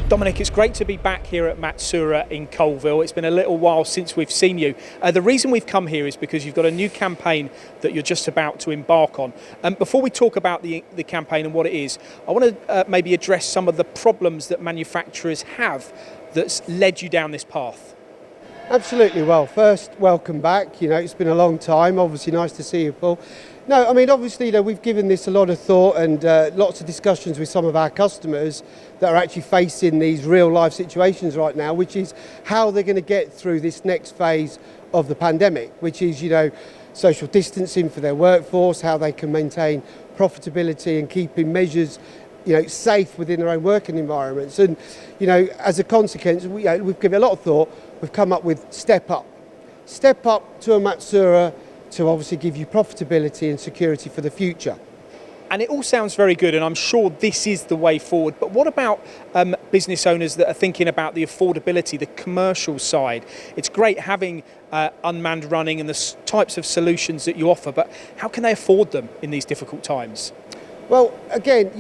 Dominic, it's great to be back here at Matsuura in Coalville. It's been a little while since we've seen you. The reason we've come here is because you've got a new campaign that you're just about to embark on. Before we talk about the campaign and what it is, I want to maybe address some of the problems that manufacturers have that's led you down this path. Absolutely. Well, first, welcome back. It's been a long time. Obviously, nice to see you, Paul. No, I mean, obviously, we've given this a lot of thought and lots of discussions with some of our customers that are actually facing these real life situations right now, which is how they're going to get through this next phase of the pandemic, which is, social distancing for their workforce, how they can maintain profitability and keeping measures safe within their own working environments. And, as a consequence, we've given a lot of thought. We've come up with Step Up. Step Up to a Matsuura to obviously give you profitability and security for the future. And it all sounds very good, and I'm sure this is the way forward. But what about business owners that are thinking about the affordability, the commercial side? It's great having unmanned running and the types of solutions that you offer, but how can they afford them in these difficult times? Well, again,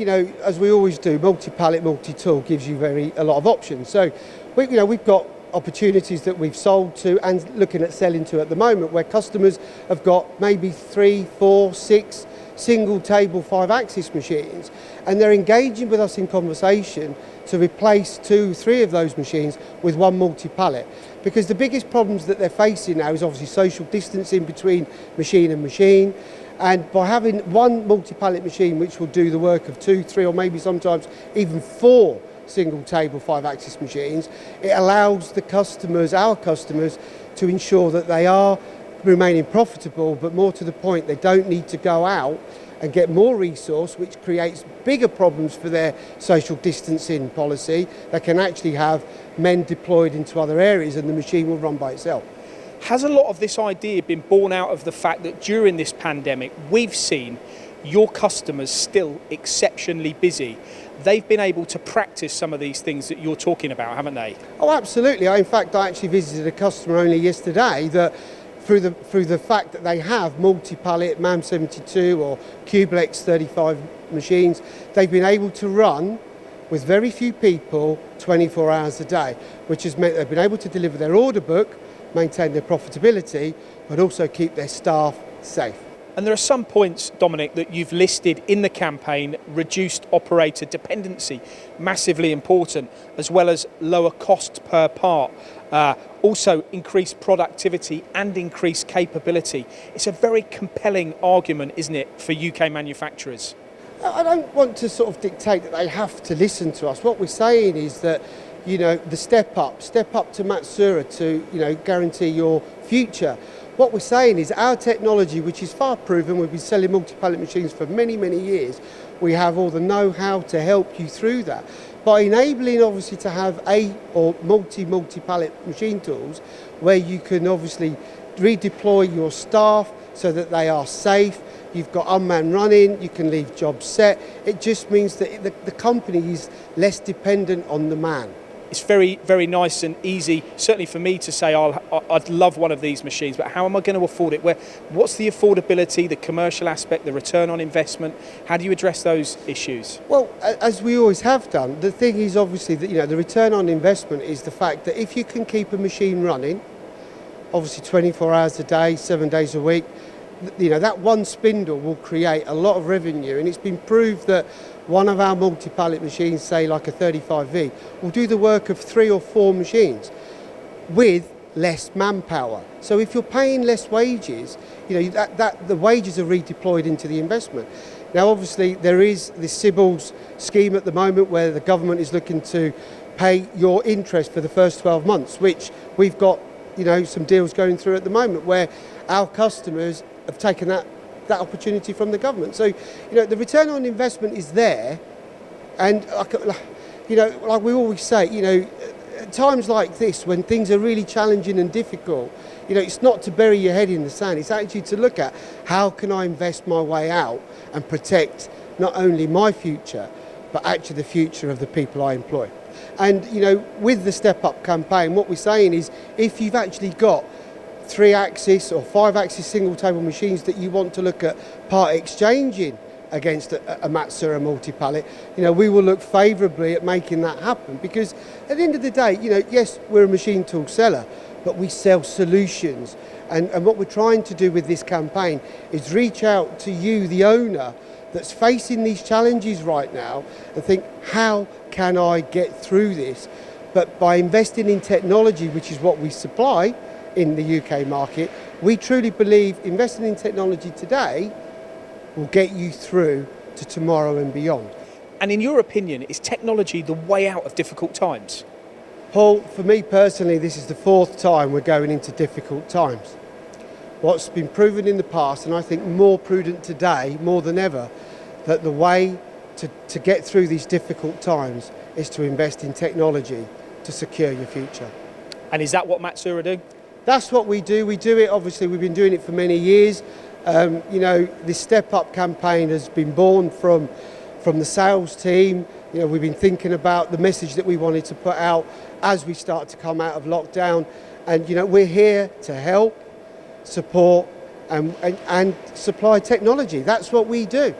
as we always do, multi-pallet, multi-tool gives you a lot of options. So, we've got opportunities that we've sold to and looking at selling to at the moment, where customers have got maybe 3, 4, 6 single table 5-axis machines, and they're engaging with us in conversation to replace 2, 3 of those machines with one multi-pallet. Because the biggest problems that they're facing now is obviously social distancing between machine and machine. And by having one multi-pallet machine which will do the work of 2, 3 or maybe sometimes even 4 single table 5-axis machines, it allows our customers to ensure that they are remaining profitable, but more to the point, they don't need to go out and get more resource, which creates bigger problems for their social distancing policy. They can actually have men deployed into other areas and the machine will run by itself. Has a lot of this idea been born out of the fact that during this pandemic, we've seen your customers still exceptionally busy? They've been able to practice some of these things that you're talking about, haven't they? Oh, absolutely. In fact, I actually visited a customer only yesterday that through the fact that they have multi-pallet MAM 72 or Cubelex 35 machines, they've been able to run with very few people 24 hours a day, which has meant they've been able to deliver their order book, maintain their profitability, but also keep their staff safe. And there are some points, Dominic, that you've listed in the campaign: reduced operator dependency, massively important, as well as lower cost per part, also increased productivity and increased capability. It's a very compelling argument, isn't it, for UK manufacturers? I don't want to sort of dictate that they have to listen to us. What we're saying is that the step up to Matsuura to, guarantee your future. What we're saying is our technology, which is far proven, we've been selling multi-pallet machines for many, many years. We have all the know-how to help you through that. By enabling, obviously, to have or multi-pallet machine tools where you can obviously redeploy your staff so that they are safe. You've got unmanned running, you can leave jobs set. It just means that the company is less dependent on the man. It's very, very nice and easy, certainly for me to say I'd love one of these machines, but how am I going to afford it? What's the affordability, the commercial aspect, the return on investment? How do you address those issues? Well, as we always have done, the thing is obviously that the return on investment is the fact that if you can keep a machine running, obviously 24 hours a day, 7 days a week, that one spindle will create a lot of revenue, and it's been proved that one of our multi-pallet machines, say like a 35V, will do the work of 3 or 4 machines with less manpower. So if you're paying less wages, the wages are redeployed into the investment. Now, obviously, there is the CBILS scheme at the moment where the government is looking to pay your interest for the first 12 months, which we've got, some deals going through at the moment where our customers have taken that opportunity from the government. So, the return on investment is there, and like we always say, at times like this, when things are really challenging and difficult, it's not to bury your head in the sand. It's actually to look at how can I invest my way out and protect not only my future, but actually the future of the people I employ. And with the Step Up campaign, what we're saying is, if you've actually got 3-axis or 5-axis single table machines that you want to look at part exchanging against a Matsuura multi-pallet. You know, we will look favourably at making that happen, because at the end of the day, you know, yes, we're a machine tool seller, but we sell solutions. And what we're trying to do with this campaign is reach out to you, the owner, that's facing these challenges right now, and think, how can I get through this? But by investing in technology, which is what we supply in the UK market, we truly believe investing in technology today will get you through to tomorrow and beyond. And in your opinion, is technology the way out of difficult times? Paul, for me personally, this is the fourth time we're going into difficult times. What's been proven in the past, and I think more prudent today, more than ever, that the way to get through these difficult times is to invest in technology to secure your future. And is that what Matsuura do? That's what we do. We do it, obviously, we've been doing it for many years. You know, this Step Up campaign has been born from the sales team. You know, we've been thinking about the message that we wanted to put out as we start to come out of lockdown. And, you know, we're here to help, support and supply technology. That's what we do.